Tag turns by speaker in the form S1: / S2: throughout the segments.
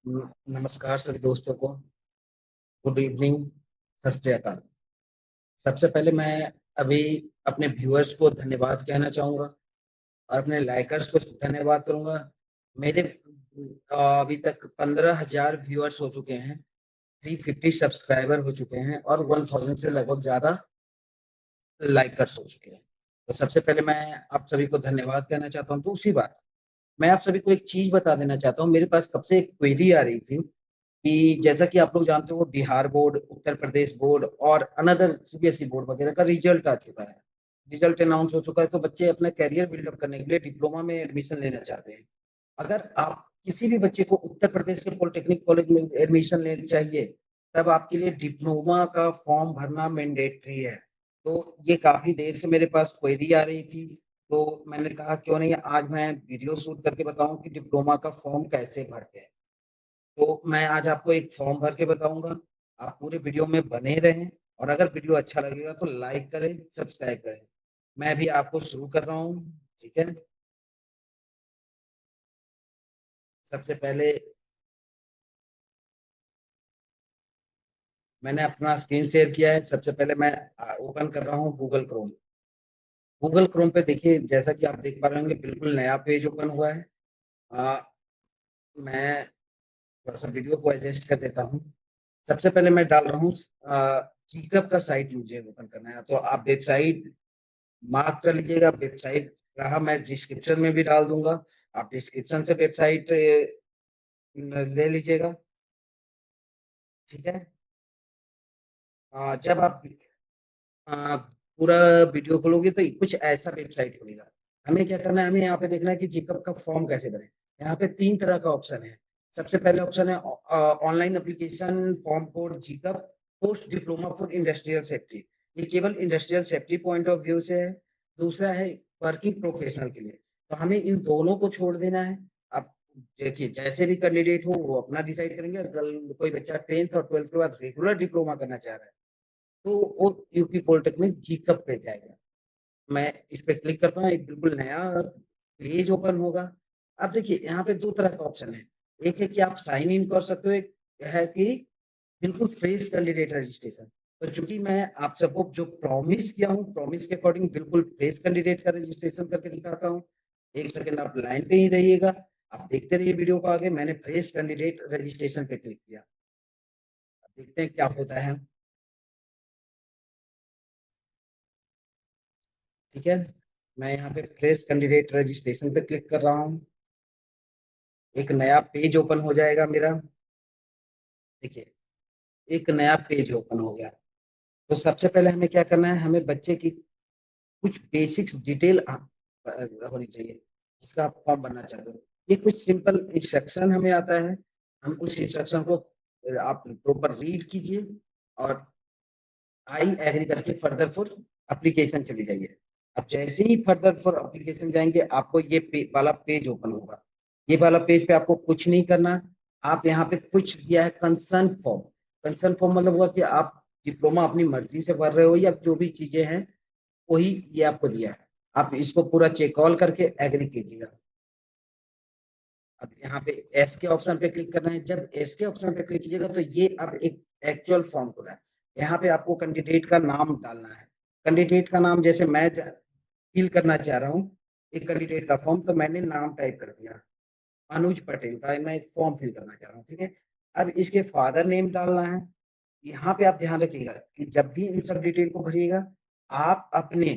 S1: नमस्कार सभी दोस्तों को। Good evening. सत श्री अकाल। सबसे पहले मैं अभी अपने व्यूअर्स को धन्यवाद कहना चाहूँगा और अपने लाइकर्स को धन्यवाद करूँगा। मेरे अभी तक 15,000 व्यूअर्स हो चुके हैं, 350 सब्सक्राइबर हो चुके हैं और 1000 से लगभग ज़्यादा लाइकर्स हो चुके हैं। तो सबसे पहले मैं आप सभी को धन्यवाद कहना चाहता हूँ। दूसरी बात, मैं आप सभी को एक चीज़ बता देना चाहता हूँ। मेरे पास कब से एक क्वेरी आ रही थी कि जैसा कि आप लोग जानते हो बिहार बोर्ड, उत्तर प्रदेश बोर्ड और अनदर सीबीएसई बोर्ड वगैरह का रिजल्ट आ चुका है। रिजल्ट अनाउंस हो चुका है, तो बच्चे अपना करियर बिल्डअप करने के लिए डिप्लोमा में एडमिशन लेना चाहते हैं। अगर आप किसी भी बच्चे को उत्तर प्रदेश के पॉलिटेक्निक कॉलेज में एडमिशन लेना चाहिए, तब आपके लिए डिप्लोमा का फॉर्म भरना मैंडेटरी है। तो ये काफ़ी देर से मेरे पास क्वेरी आ रही थी, तो मैंने कहा क्यों नहीं आज मैं वीडियो शूट करके बताऊँ कि डिप्लोमा का फॉर्म कैसे भरते हैं। तो मैं आज आपको एक फॉर्म भर के बताऊँगा। आप पूरे वीडियो में बने रहें और अगर वीडियो अच्छा लगेगा तो लाइक करें, सब्सक्राइब करें। मैं अभी आपको शुरू कर रहा हूँ, ठीक है? सबसे पहले मैंने अपना स्क्रीन शेयर किया है। सबसे पहले मैं ओपन कर रहा हूँ गूगल क्रोम। गूगल क्रोम पे देखिए, जैसा कि आप देख पा रहे होंगे, बिल्कुल नया पेज ओपन हुआ है। अ, मैं थोड़ा-सा वीडियो को एडजस्ट कर देता हूँ। सबसे पहले मैं डाल रहा हूँ GitHub का साइट मुझे ओपन करना है, तो आप वेबसाइट मार्क कर लीजिएगा। वेबसाइट रहा, मैं डिस्क्रिप्शन में भी डाल दूँगा। आप डिस्क्रिप्शन से वेबसाइट न ले लीजिएगा, ठीक है? जब आप अ, पूरा वीडियो खोलोगे तो कुछ ऐसा वेबसाइट खुलेगा। हमें क्या करना है, हमें यहाँ पे देखना है कि जीकअप का फॉर्म कैसे भरें। यहाँ पे 3 तरह का ऑप्शन है। सबसे पहले ऑप्शन है ऑनलाइन एप्लीकेशन फॉर्म फॉर जीकअप post diploma for industrial safety. ये केवल industrial safety point of view से है। दूसरा है वर्किंग प्रोफेशनल के लिए। तो हमें इन दोनों को छोड़ देना है। अब देखिए, जैसे भी कैंडिडेट हो वो अपना डिसाइड करेंगे। अगर कोई बच्चा 10th और 12th के बाद रेगुलर डिप्लोमा करना चाह रहा है, तो वो यूपी पॉलिटेक्निक जीकअप पे जाएगा। मैं इस पे क्लिक करता हूँ, एक बिल्कुल नया पेज ओपन होगा। अब देखिए, यहाँ पे 2 तरह का ऑप्शन है। एक है कि आप साइन इन कर सकते हो, एक है कि बिल्कुल फ्रेश कैंडिडेट रजिस्ट्रेशन। तो चूँकि मैं आप सबको जो प्रॉमिस किया हूँ, प्रॉमिस के अकॉर्डिंग बिल्कुल फ्रेश कैंडिडेट का रजिस्ट्रेशन करके दिखाता हूँ। 1 सेकंड आप लाइन पे ही रहिएगा। आप देखते रहिए वीडियो को आगे। मैंने फ्रेश कैंडिडेट रजिस्ट्रेशन पे क्लिक किया। अब देखते हैं क्या होता है, ठीक है? मैं यहाँ पे फ्रेश कैंडिडेट रजिस्ट्रेशन पे क्लिक कर रहा हूँ। एक नया पेज ओपन हो जाएगा मेरा। देखिए, एक नया पेज ओपन हो गया। तो सबसे पहले हमें क्या करना है, हमें बच्चे की कुछ बेसिक्स डिटेल होनी चाहिए, जिसका आप फॉर्म भरना चाहते हो। ये कुछ सिंपल इंस्ट्रक्शन हमें आता है। हम उस इंस्ट्रक्शन को आप प्रॉपर रीड कीजिए और आई एग्री करके फर्दर फॉर एप्लीकेशन चले जाइए। अब जैसे ही फर्दर फॉर एप्लीकेशन जाएँगे, आपको ये वाला पेज ओपन होगा। ये वाला पेज पे आपको कुछ नहीं करना। आप यहाँ पे कुछ दिया है कंसर्न फॉर्म। कंसर्न फॉर्म मतलब हुआ कि आप डिप्लोमा अपनी मर्ज़ी से भर रहे हो या जो भी चीज़ें हैं, वही ये आपको दिया है। आप इसको पूरा चेक ऑल करके एग्री कीजिएगा। अब यहाँ पे एस के ऑप्शन पे क्लिक करना है। जब एस के ऑप्शन पे क्लिक कीजिएगा तो ये अब एक एक्चुअल फॉर्म खुला है। यहाँ पे आपको कैंडिडेट का नाम डालना है। कैंडिडेट का नाम जैसे मैं फिल करना चाह रहा हूँ एक कैंडिडेट का फॉर्म, तो मैंने नाम टाइप कर दिया अनुज पटेल का। मैं एक फॉर्म फिल करना चाह रहा हूँ, ठीक है? अब इसके फादर नेम डालना है। यहाँ पे आप ध्यान रखिएगा कि जब भी इन सब डिटेल को भरिएगा, आप अपने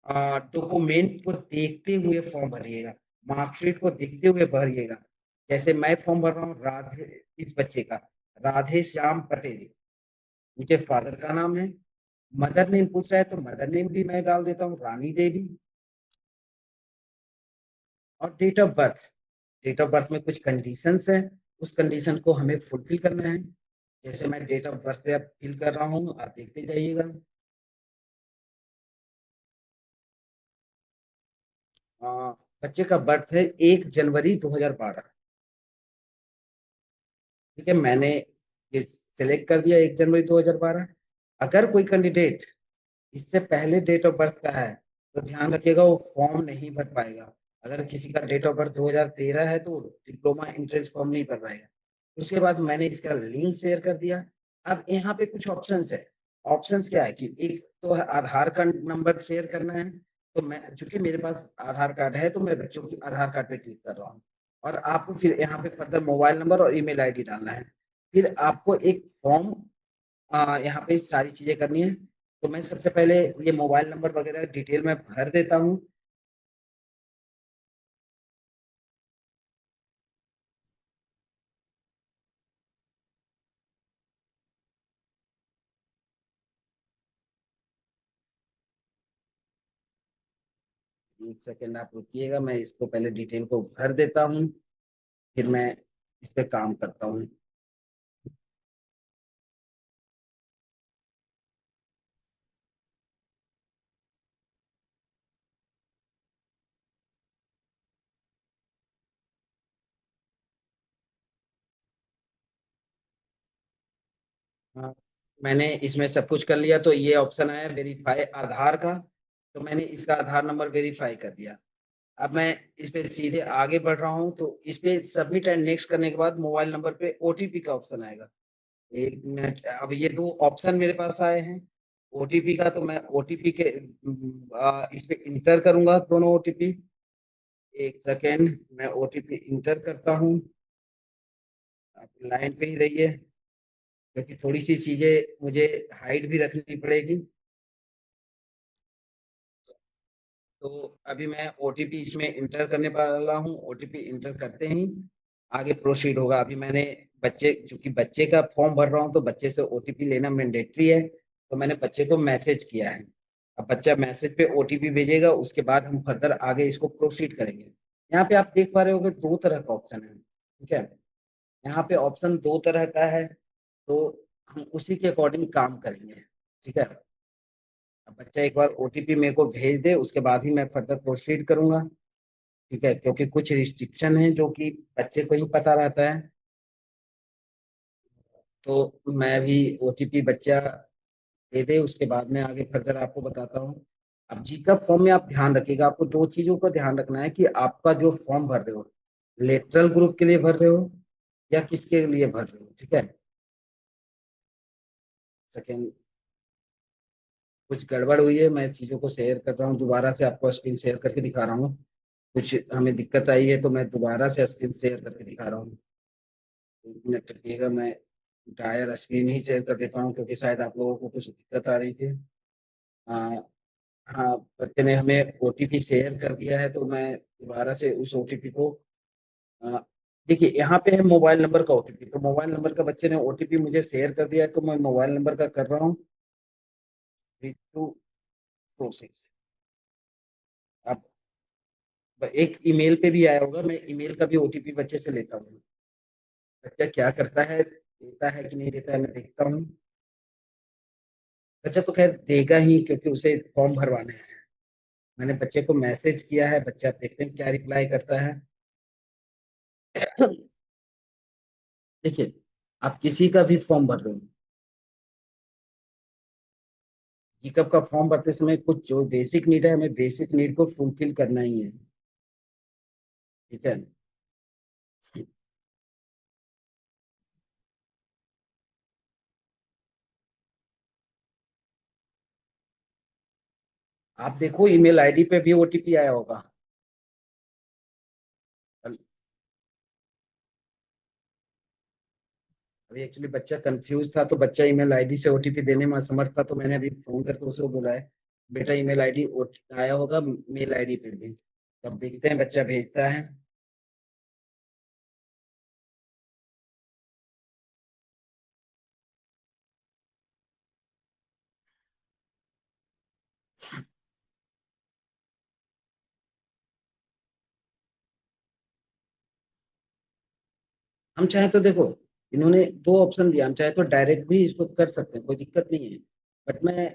S1: डॉक्यूमेंट को देखते हुए फॉर्म भरिएगा, मार्कशीट को देखते हुए भरिएगा। जैसे मैं फॉर्म भर रहा हूँ राधे, इस बच्चे का राधे श्याम पटेल, उनके फादर का नाम है। मदर नेम पूछ रहा है तो मदर नेम भी मैं डाल देता हूँ रानी देवी। और date of birth, date of birth में कुछ कंडीशंस हैं, उस कंडीशन को हमें फुलफिल करना है। जैसे मैं डेट ऑफ बर्थ पे अब फिल कर रहा हूँ, आप देखते जाइएगा। अ, बच्चे का बर्थ है 1 जनवरी 2012। ठीक है, मैंने ये सिलेक्ट कर दिया 1 जनवरी 2012। अगर कोई कैंडिडेट इससे पहले डेट ऑफ बर्थ का है, तो ध्यान रखिएगा वो फॉर्म नहीं भर पाएगा। अगर किसी का डेट ऑफ बर्थ 2013 है तो डिप्लोमा एंट्रेंस फॉर्म नहीं भर पाएगा। उसके बाद मैंने इसका लिंक शेयर कर दिया। अब यहाँ पे कुछ ऑप्शंस है। ऑप्शंस क्या है कि एक तो आधार कार्ड नंबर शेयर करना है। तो मैं चूंकि मेरे पास आधार कार्ड है तो मैं बच्चों की आधार कार्ड पे क्लिक कर रहा हूँ। और आपको फिर यहाँ पे फर्दर मोबाइल नंबर और ईमेल आईडी डालना है। फिर आपको एक फॉर्म यहाँ पे सारी चीजें करनी है। तो मैं सबसे पहले ये मोबाइल नंबर वगैरह डिटेल में भर देता हूँ। एक सेकेंड आप रुकिएगा, मैं इसको पहले डिटेल को भर देता हूँ, फिर मैं इस पे काम करता हूँ। हाँ, मैंने इसमें सब कुछ कर लिया। तो ये ऑप्शन आया वेरीफाई आधार का। तो मैंने इसका आधार नंबर वेरीफाई कर दिया। अब मैं इस पे सीधे आगे बढ़ रहा हूँ। तो इस पे सबमिट एंड नेक्स्ट करने के बाद मोबाइल नंबर पे ओटीपी का ऑप्शन आएगा। एक मिनट, अब ये दो ऑप्शन मेरे पास आए हैं ओटीपी का। तो मैं ओटीपी के इस पे इंटर करूंगा दोनों ओटीपी। एक सेकेंड, मैं ओटीपी इंटर करता हूँ। आप लाइन पे ही रहिए, क्योंकि थोड़ी सी चीजें मुझे हाइड भी रखनी पड़ेगी। तो अभी मैं ओटीपी इसमें इंटर करने वाला हूँ। ओटीपी इंटर करते ही आगे प्रोसीड होगा। अभी मैंने बच्चे, चूंकि बच्चे का फॉर्म भर रहा हूँ तो बच्चे से ओटीपी लेना मैंडेटरी है। तो मैंने बच्चे को मैसेज किया है। अब बच्चा मैसेज पे ओटीपी भेजेगा, उसके बाद हम फर्दर आगे इसको प्रोसीड करेंगे। यहाँ पे आप देख पा रहे होगे दो तरह का ऑप्शन है, ठीक है। यहाँ पे ऑप्शन दो तरह का है। तो हम उसी के अकॉर्डिंग काम करेंगे, ठीक है। अब बच्चा एक बार ओटीपी मेरे को भेज दे, उसके बाद ही मैं फर्दर प्रोसीड करूंगा, ठीक है। क्योंकि कुछ रिस्ट्रिक्शन है जो कि बच्चे को ही पता रहता है। तो मैं भी ओटीपी बच्चा दे दे, उसके बाद में आगे फर्दर आपको बताता हूँ। अब जी का फॉर्म में आप ध्यान रखिएगा, आपको दो चीजों का ध्यान रखना है कि आपका जो फॉर्म भर रहे हो लेटरल ग्रुप के लिए भर रहे हो या किसके लिए भर रहे हो, ठीक है। सेकेंड, कुछ गड़बड़ हुई है, मैं चीजों को शेयर कर रहा हूँ, दोबारा से आपको स्क्रीन शेयर करके दिखा रहा हूँ। कुछ हमें दिक्कत आई है तो मैं दोबारा से स्क्रीन शेयर करके दिखा रहा हूँ। एक मिनट रखिएगा, मैं टायर स्क्रीन ही शेयर कर देता हूँ, क्योंकि शायद आप लोगों को कुछ दिक्कत आ रही थी। हाँ। हाँ, बच्चे ने हमें ओटीपी शेयर कर दिया है, तो मैं दोबारा से उस ओटीपी को अ, देखिए यहाँ पे है मोबाइल नंबर का ओटीपी। तो मोबाइल नंबर का बच्चे ने ओटीपी मुझे शेयर कर दिया है, तो मैं मोबाइल नंबर का कर रहा हूँ 3246। अब एक ईमेल पे भी आया होगा, मैं ईमेल का भी ओटीपी बच्चे से लेता हूँ। बच्चा क्या करता है, देता है कि नहीं देता है, मैं देखता हूँ। बच्चा तो खैर देगा ही, क्योंकि उसे फॉर्म भरवाना है। मैंने बच्चे को मैसेज किया है, बच्चा देखते हैं क्या रिप्लाई करता है। देखिए, आप किसी का भी फॉर्म भर रहे हो, जीकअप का फॉर्म भरते समय कुछ जो बेसिक नीड है, हमें बेसिक नीड को फुलफिल करना ही है, ठीक है। आप देखो ईमेल आईडी पे भी ओटीपी आया होगा। अभी एक्चुअली बच्चा कंफ्यूज था, तो बच्चा ईमेल आईडी से ओटीपी देने में असमर्थ था, तो मैंने अभी फोन करके उसको बोला है बेटा ईमेल आईडी आया होगा मेल आईडी पे भी। तो अब देखते हैं बच्चा भेजता है। हम चाहे तो देखो, इन्होंने दो ऑप्शन दिया, हम चाहे तो डायरेक्ट भी इसको कर सकते हैं, कोई दिक्कत नहीं है। बट मैं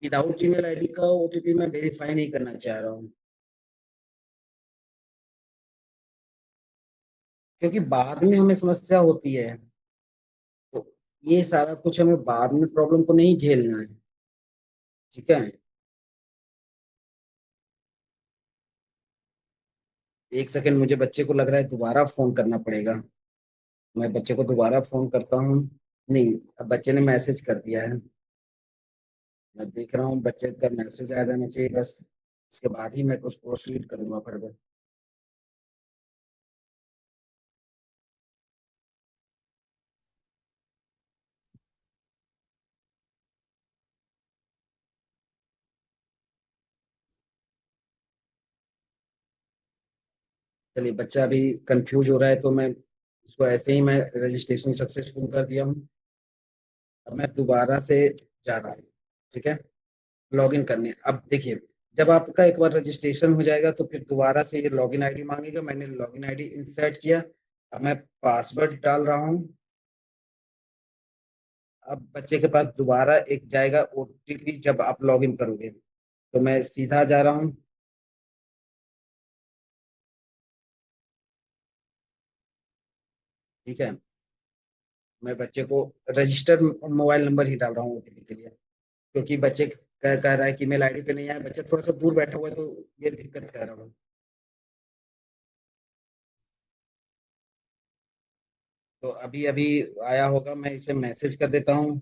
S1: विदाउट ईमेल आईडी का ओटीपी मैं वेरीफाई नहीं करना चाह रहा हूँ, क्योंकि बाद में हमें समस्या होती है। तो ये सारा कुछ हमें बाद में प्रॉब्लम को नहीं झेलना है, ठीक है। एक सेकंड, मुझे बच्चे को लग रहा है दोबारा फोन करना पड़ेगा। मैं बच्चे को दोबारा फोन करता हूँ। नहीं, अब बच्चे ने मैसेज कर दिया है। मैं देख रहा हूँ बच्चे का मैसेज आ जाना चाहिए बस। उसके बाद ही मैं कुछ प्रोसीड करूंगा फर्दर। चलिए, बच्चा अभी कंफ्यूज हो रहा है तो मैं इसको ऐसे ही मैं रजिस्ट्रेशन सक्सेसफुल कर दिया हूँ। अब मैं दोबारा से जा रहा हूँ। ठीक है, लॉगिन करने। अब देखिए, जब आपका एक बार रजिस्ट्रेशन हो जाएगा तो फिर दोबारा से ये लॉगिन आईडी मांगेगा। मैंने लॉगिन आईडी इंसर्ट किया। अब मैं पासवर्ड डाल रहा हूँ। अब बच्चे के पास दोबारा एक जाएगा ओटीपी जब आप लॉगिन करोगे। तो मैं सीधा जा रहा हूँ। ठीक है, मैं बच्चे को रजिस्टर्ड मोबाइल नंबर ही डाल रहा हूँ ओटीपी के लिए। क्योंकि बच्चे कह रहा है कि मेल आईडी पे नहीं आया। बच्चा थोड़ा सा दूर बैठा हुआ है तो ये दिक्कत कर रहा हूँ। तो अभी अभी आया होगा, मैं इसे मैसेज कर देता हूँ।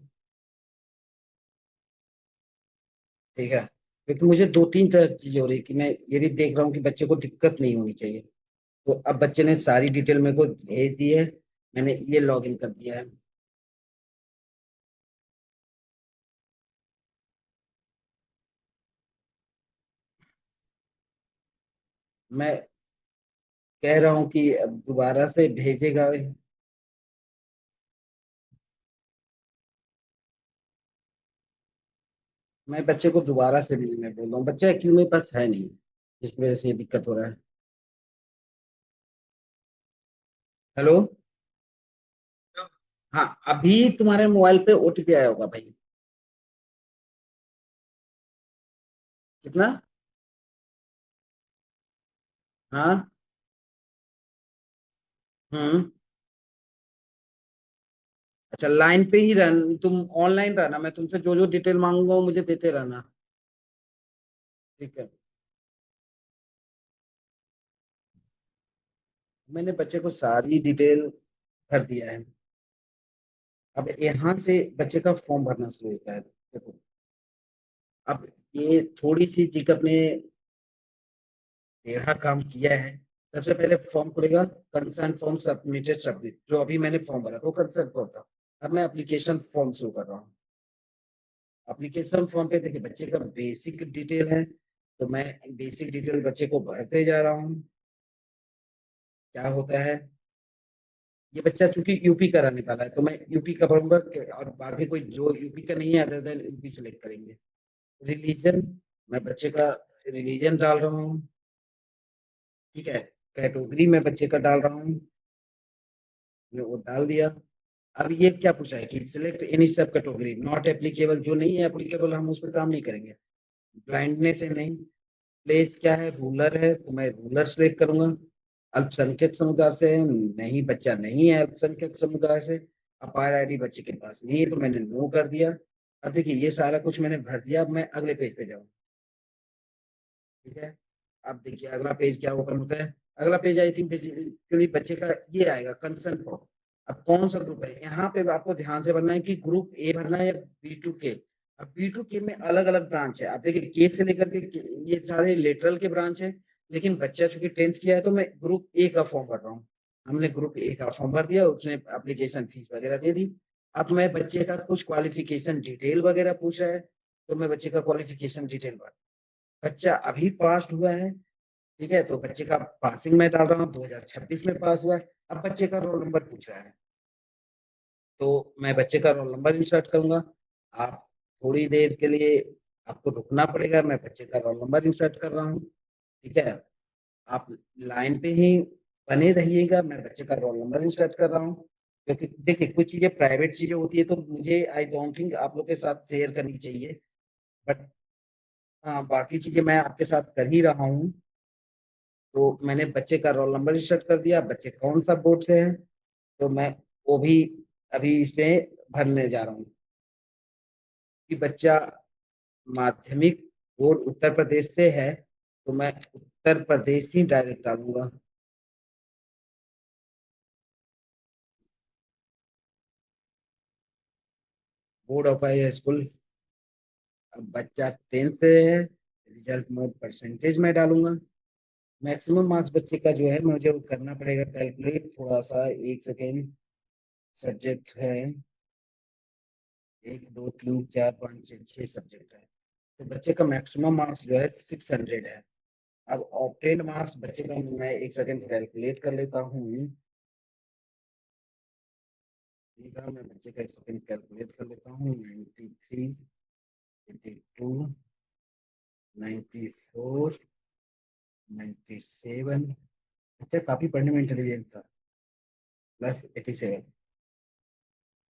S1: ठीक है, क्योंकि मुझे दो तीन तरह की चीजें हो रही है कि मैं ये भी देख रहा हूँ कि बच्चे को दिक्कत नहीं होनी चाहिए। तो अब बच्चे ने सारी डिटेल मेरे को भेज दी है। मैंने ये लॉग इन कर दिया है। मैं कह रहा हूँ कि अब दोबारा से भेजेगा। मैं बच्चे को दोबारा से भी मैं बोल रहा हूँ, बच्चा एक्चुअली मेरे पास है नहीं, जिस वजह से ये दिक्कत हो रहा है। हेलो। हाँ, अभी तुम्हारे मोबाइल पे ओटीपी आया होगा भाई। कितना? हाँ। हम्म। अच्छा, लाइन पे ही तुम ऑनलाइन रहना। मैं तुमसे जो जो डिटेल मांगूंगा वो मुझे देते रहना। ठीक है, मैंने बच्चे को सारी डिटेल भर दिया है। अब यहाँ से बच्चे का फॉर्म भरना शुरू होता है। देखो, अब ये थोड़ी सी चिकअप ने टेढ़ा काम किया है। सबसे पहले फॉर्म खुलेगा, कंसर्न फॉर्म सबमिटेड सबमिट, जो अभी मैंने फॉर्म भरा था वो कंसर्न फॉर्म था। अब मैं एप्लीकेशन फॉर्म शुरू कर रहा हूँ। एप्लीकेशन फॉर्म पे देखिए बच्चे का बेसिक डिटेल है। तो मैं बेसिक डिटेल बच्चे को भरते जा रहा हूँ। क्या होता है, ये बच्चा चूंकि यूपी का रहने वाला है तो मैं यूपी का भरूंगा। और बाकी कोई जो यूपी का नहीं है अदर देन यूपी सेलेक्ट करेंगे। रिलीजन, मैं बच्चे का रिलीजन डाल रहा हूँ। ठीक है, कैटेगरी में बच्चे का डाल रहा हूँ। मैं वो डाल दिया। अब ये क्या पूछा है कि सिलेक्ट एनी सब कैटेगरी नॉट एप्लीकेबल, जो नहीं है एप्लीकेबल हम उस पर काम नहीं करेंगे। ब्लाइंडनेस है नहीं। प्लेस क्या है, रूलर है तो मैं रूलर सेलेक्ट करूंगा। अल्पसंख्यक समुदाय से है नहीं, बच्चा नहीं है अल्पसंख्यक समुदाय से। अपार आईडी बच्चे के पास नहीं है तो मैंने नो कर दिया। अब देखिए ये सारा कुछ मैंने भर दिया। अब मैं अगले पेज पे जाऊँ। ठीक है, अब देखिए अगला पेज क्या ओपन होता है। अगला पेज आई थिंक बेसिकली बच्चे का ये आएगा कंसर्न फॉर्म। अब कौन सा ग्रुप है यहाँ पे आपको ध्यान से भरना है कि ग्रुप ए भरना है या B2K। अब B2K में अलग अलग ब्रांच है। आप देखिए के से लेकर के ये सारे लेटरल के ब्रांच है। लेकिन बच्चा चूंकि 10th किया है तो मैं ग्रुप ए का फॉर्म भर रहा हूँ। हमने ग्रुप ए का फॉर्म भर दिया, उसने एप्लीकेशन फीस वगैरह दे दी। अब मैं बच्चे का कुछ क्वालिफिकेशन डिटेल वगैरह पूछ रहा है तो मैं बच्चे का क्वालिफिकेशन डिटेल भर। बच्चा अभी पास हुआ है। ठीक है, तो बच्चे का पासिंग में डाल रहा हूँ 2026 में पास हुआ है। अब बच्चे का रोल नंबर पूछ रहा है तो मैं बच्चे का रोल नंबर इंसर्ट करूंगा। आप थोड़ी देर के लिए आपको रुकना पड़ेगा, मैं बच्चे का रोल नंबर इंसर्ट कर रहा हूँ। ठीक है, आप लाइन पे ही बने रहिएगा, मैं बच्चे का रोल नंबर इंसर्ट कर रहा हूँ। क्योंकि देखिए कुछ चीजें प्राइवेट चीजें होती है तो मुझे आई डोंट थिंक आप लोग के साथ शेयर करनी चाहिए। बट हाँ, बाकी चीजें मैं आपके साथ कर ही रहा हूँ। तो मैंने बच्चे का रोल नंबर इंसर्ट कर दिया, बच्चे कौन सा बोर्ड से है तो मैं वो भी अभी इसमें भरने जा रहा हूँ कि बच्चा माध्यमिक बोर्ड उत्तर प्रदेश से है तो मैं उत्तर प्रदेश ही डायरेक्ट डालूंगा। Board of high school. अब बच्चा 10th से है, रिजल्ट मोड परसेंटेज में डालूंगा। मैक्सिमम मार्क्स बच्चे का जो है मुझे वो करना पड़ेगा कैलकुलेट, थोड़ा सा, एक सेकेंड। सब्जेक्ट है, 1 2 3 4 5 6 सब्जेक्ट है, तो बच्चे का मैक्सिमम मार्क्स जो है 600 है। अब ऑब्टेन मार्क्स बच्चे का मैं एक सेकेंड कैलकुलेट कर लेता हूँ। ठीक है, मैं बच्चे का एक सेकेंड कैलकुलेट कर लेता हूँ। 93, 82, 94, 97। बच्चा काफी पढ़ने में इंटेलिजेंट था। प्लस 87,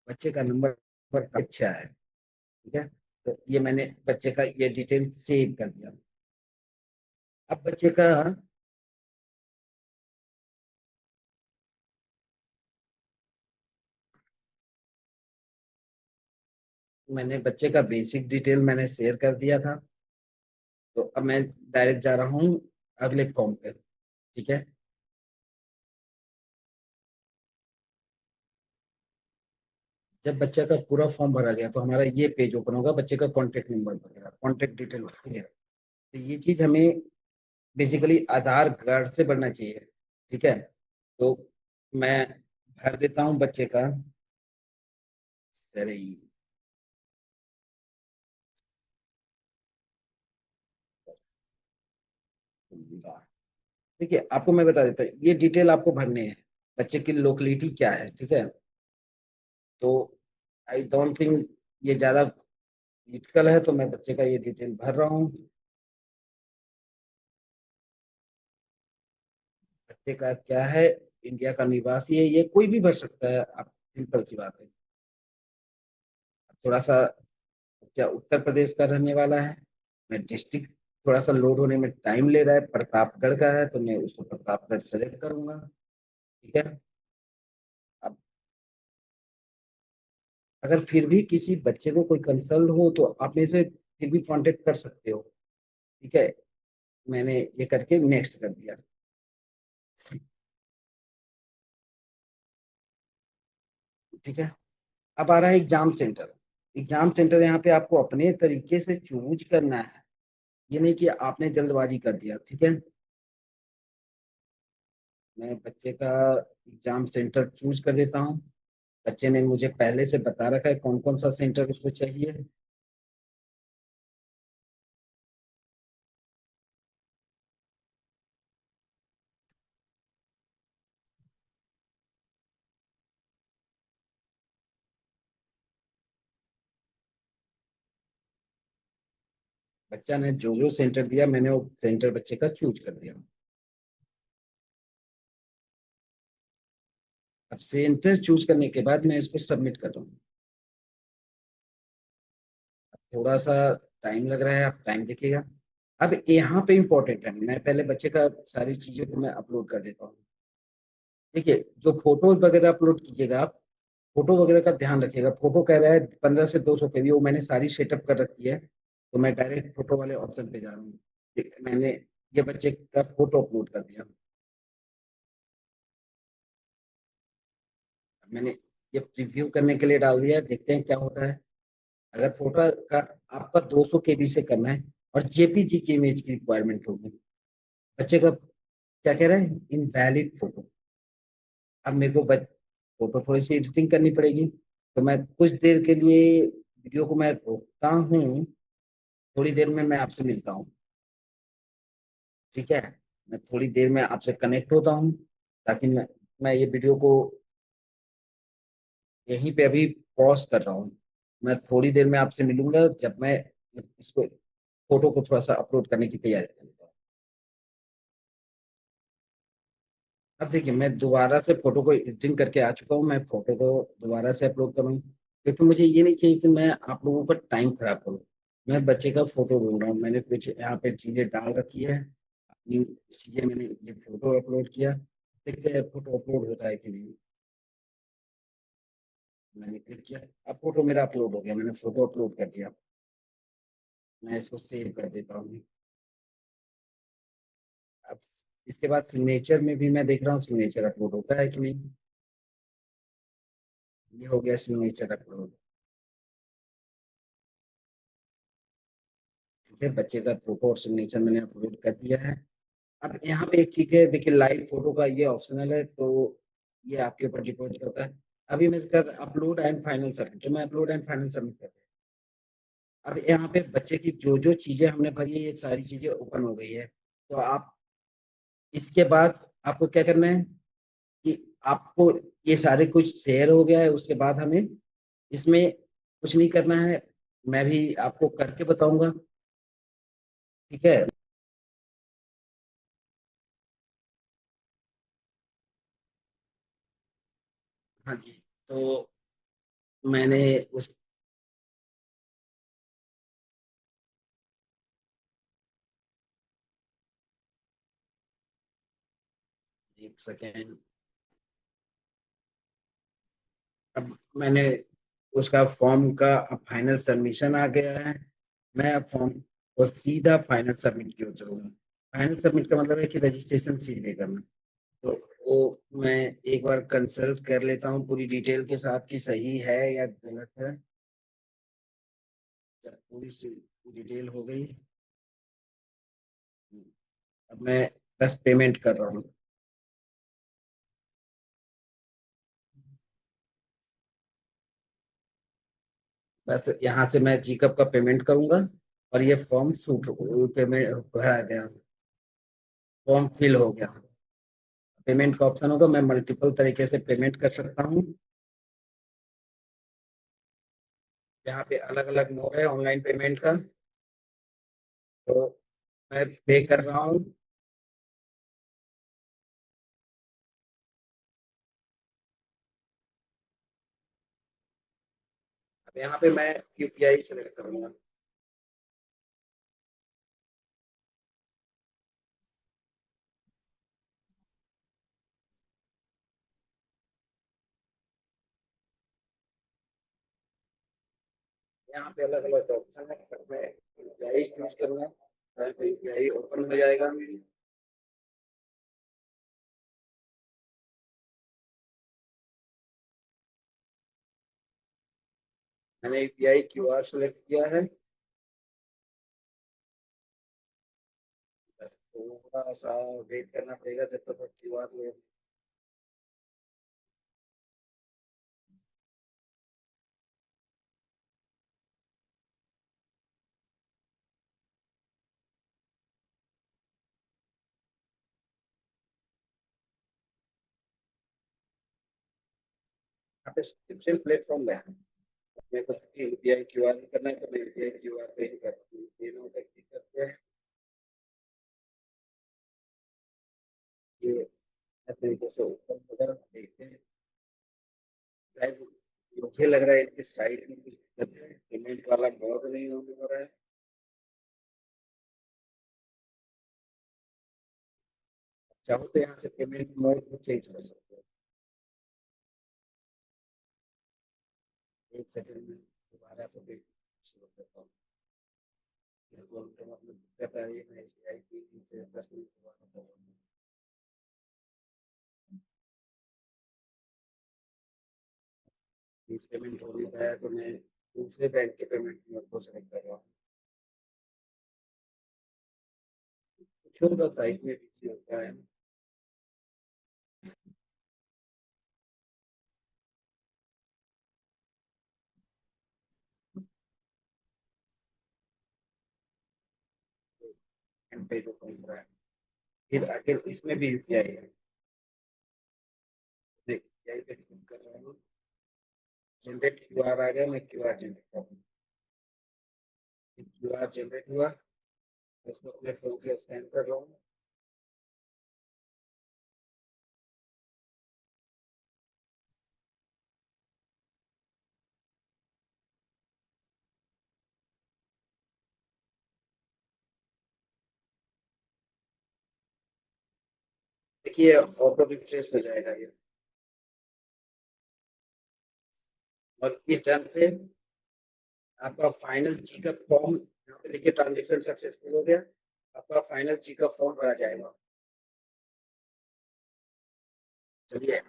S1: बच्चे का नंबर पर अच्छा है। ठीक है, तो ये मैंने बच्चे का ये डिटेल सेव कर दिया। अब बच्चे का, मैंने बच्चे का बेसिक डिटेल मैंने शेयर कर दिया था। तो अब मैं डायरेक्ट जा रहा हूँ अगले फॉर्म पे। ठीक है, जब बच्चे का पूरा फॉर्म भरा गया तो हमारा ये पेज ओपन होगा, बच्चे का कॉन्टेक्ट नंबर वगैरह, कॉन्टेक्ट डिटेल वगैरह। तो ये चीज हमें बेसिकली आधार कार्ड से भरना चाहिए। ठीक है, तो मैं भर देता हूँ बच्चे का। सही। देखिए, आपको मैं बता देता हूँ, ये डिटेल आपको भरने हैं। बच्चे की लोकेलिटी क्या है, ठीक है। तो आई डोंट थिंक ये ज्यादा क्रिटिकल है, तो मैं बच्चे का ये डिटेल भर रहा हूँ। बच्चे का क्या है, इंडिया का निवासी है, ये कोई भी भर सकता है। आप, सिंपल सी बात है। थोड़ा सा, क्या उत्तर प्रदेश का रहने वाला है। मैं डिस्ट्रिक्ट, थोड़ा सा लोड होने में टाइम ले रहा है, प्रतापगढ़ का है तो मैं उसको प्रतापगढ़ सेलेक्ट करूंगा। ठीक है। अब अगर फिर भी किसी बच्चे को कोई कंसर्न हो तो आप मेरे से फिर भी कांटेक्ट कर सकते हो। ठीक है, मैंने ये करके नेक्स्ट कर दिया। ठीक है, अब आ रहा है एग्जाम सेंटर। एग्जाम सेंटर यहाँ पे आपको अपने तरीके से चूज करना है, ये नहीं कि आपने जल्दबाजी कर दिया। ठीक है, मैं बच्चे का एग्जाम सेंटर चूज कर देता हूँ। बच्चे ने मुझे पहले से बता रखा है कौन कौन सा सेंटर उसको चाहिए। बच्चा ने जो जो सेंटर दिया मैंने वो सेंटर बच्चे का चूज कर दिया। अब सेंटर चूज करने के बाद मैं इसको सबमिट कर रहा हूँ। थोड़ा सा टाइम लग रहा है, आप टाइम देखिएगा। अब यहाँ पे इंपॉर्टेंट है, मैं पहले बच्चे का सारी चीजों को मैं अपलोड कर देता हूँ। देखिए, जो फोटो वगैरह अपलोड कीजिएगा आप, फोटो वगैरह का ध्यान रखिएगा। फोटो कह रहा है 15 से 200 के भी, वो मैंने सारी सेटअप कर रखी है। तो मैं डायरेक्ट फोटो वाले ऑप्शन पे जा रहा हूँ। मैंने ये बच्चे का फोटो अपलोड कर दिया। मैंने ये प्रीव्यू करने के लिए डाल दिया, देखते हैं क्या होता है। अगर फोटो का आपका 200 केबी से करना है और जेपीजी की इमेज की रिक्वायरमेंट होगी। बच्चे का क्या कह रहा है, इनवैलिड फोटो। अब मेरे को फोटो थोड़ी सी एडिटिंग करनी पड़ेगी, तो मैं कुछ देर के लिए वीडियो को मैं रोकता हूँ। थोड़ी देर में मैं आपसे मिलता हूँ। ठीक है, मैं थोड़ी देर में आपसे कनेक्ट होता हूँ, ताकि मैं ये वीडियो को यहीं पे अभी पॉज कर रहा हूँ। मैं थोड़ी देर में आपसे मिलूंगा, जब मैं इसको, फोटो को थोड़ा सा अपलोड करने की तैयारी कर लेता हूँ। अब देखिए, मैं दोबारा से फोटो को एडिटिंग करके आ चुका हूँ। मैं फोटो को दोबारा से अपलोड करूँ, क्योंकि मुझे ये नहीं चाहिए कि मैं आप लोगों का टाइम खराब करूँ। मैं बच्चे का फोटो ढूंढ रहा हूँ, मैंने कुछ यहाँ पे चीजें डाल रखी है अपनी चीजें, मैंने ये फोटो अपलोड किया। देखते हैं फोटो अपलोड होता है कि नहीं। मैंने क्लिक किया, अब फोटो मेरा अपलोड हो गया, मैंने फोटो अपलोड कर दिया। मैं इसको सेव कर देता हूँ। अब इसके बाद सिग्नेचर में भी मैं देख रहा हूँ सिग्नेचर अपलोड होता है कि नहीं। ये हो गया सिग्नेचर अपलोड। ठीक है, बच्चे का फोटो और सिग्नेचर मैंने अपलोड कर दिया है। अब यहाँ पे एक चीज है, देखिए लाइव फोटो का ये ऑप्शनल है, तो ये आपके ऊपर डिपेंड करता है। अभी मैं कर अपलोड एंड फाइनल सबमिट, तो मैं अपलोड एंड फाइनल सबमिट कर दिया। अब यहाँ पे बच्चे की जो जो चीजें हमने भरी है, ये सारी चीजें ओपन हो गई है। तो आप इसके बाद आपको क्या करना है कि आपको ये सारे कुछ शेयर हो गया है, उसके बाद हमें इसमें कुछ नहीं करना है। मैं भी आपको करके बताऊंगा, ठीक है। हाँ जी। तो मैंने उस एक सेकेंड। अब मैंने उसका फॉर्म का अब फाइनल सबमिशन आ गया है। मैं अब फॉर्म को सीधा फाइनल सबमिट की ओर चलूंगा। फाइनल सबमिट का मतलब है कि रजिस्ट्रेशन फी पे करना। तो वो मैं एक बार कंसल्ट कर लेता हूँ पूरी डिटेल के साथ कि सही है या गलत है। जब पूरी सी डिटेल हो गई, अब मैं बस पेमेंट कर रहा हूँ। बस यहाँ से मैं जीकअप का पेमेंट करूंगा और ये फॉर्म सूट पेमेंट भरा गया, फॉर्म फिल हो गया। पेमेंट का ऑप्शन होगा, मैं मल्टीपल तरीके से पेमेंट कर सकता हूँ। यहाँ पे अलग अलग मोड है ऑनलाइन पेमेंट का। तो मैं पे कर रहा हूँ। अब यहाँ पे मैं यूपीआई सेलेक्ट करूंगा। यहाँ पे अलग अलग ऑप्शन है, पर मैं यूपीआई चूज करूंगा, तो यूपीआई ओपन हो जाएगा। मैंने यूपीआई क्यूआर सेलेक्ट किया है। बस थोड़ा सा वेट करना पड़ेगा जब तक क्यूआर लोड। यहाँ पे डिफरेंट प्लेटफॉर्म है। मेरे को यूपीआई क्यूआर करना है, तो मैं यूपीआई क्यूआर पे ही करती हूँ, ये नोट क्लिक करते हैं। ये तरीके से ओपन होगा, देखते हैं। शायद मुझे लग रहा है इनकी साइट में कुछ दिक्कत है, पेमेंट वाला मोड नहीं होने हो रहा है। चाहो तो यहाँ से पेमेंट मोड को चेंज कर सकते हो। एक सेकंड में दोबारा से पेमेंट शुरू करता हूँ। मेरे को तो मतलब दिक्कत आ रही है, मैं एसबीआई की से 10 मिनट दोबारा कर रहा हूँ। फीस पेमेंट हो नहीं पाया, तो मैं दूसरे बैंक के पेमेंट मोड को सेलेक्ट कर रहा हूँ। कुछ होगा साइट में बिजी होता है। एंड पे जो कम रहा है, फिर आगे इसमें भी यूपीआई है। यूपीआई पे क्लिक कर रहा हूँ। जनरेट क्यूआर आ गया, मैं क्यूआर जनरेट कर रहा हूँ। क्यूआर जनरेट हुआ, इसको अपने फोन से स्कैन कर रहा हूँ। देखिए ऑटो रिफ्रेश हो जाएगा ये। और इस टर्म से आपका फाइनल चेकअप फॉर्म, यहाँ पे देखिए ट्रांजेक्शन सक्सेसफुल हो गया, आपका फाइनल चेकअप फॉर्म भरा जाएगा। चलिए,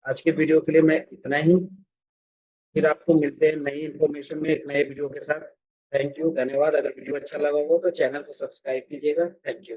S1: आज के वीडियो के लिए मैं इतना ही। फिर आपको मिलते हैं नई इन्फॉर्मेशन में एक नए वीडियो के साथ। थैंक यू, धन्यवाद। अगर वीडियो अच्छा लगा हो तो चैनल को सब्सक्राइब कीजिएगा। Thank you.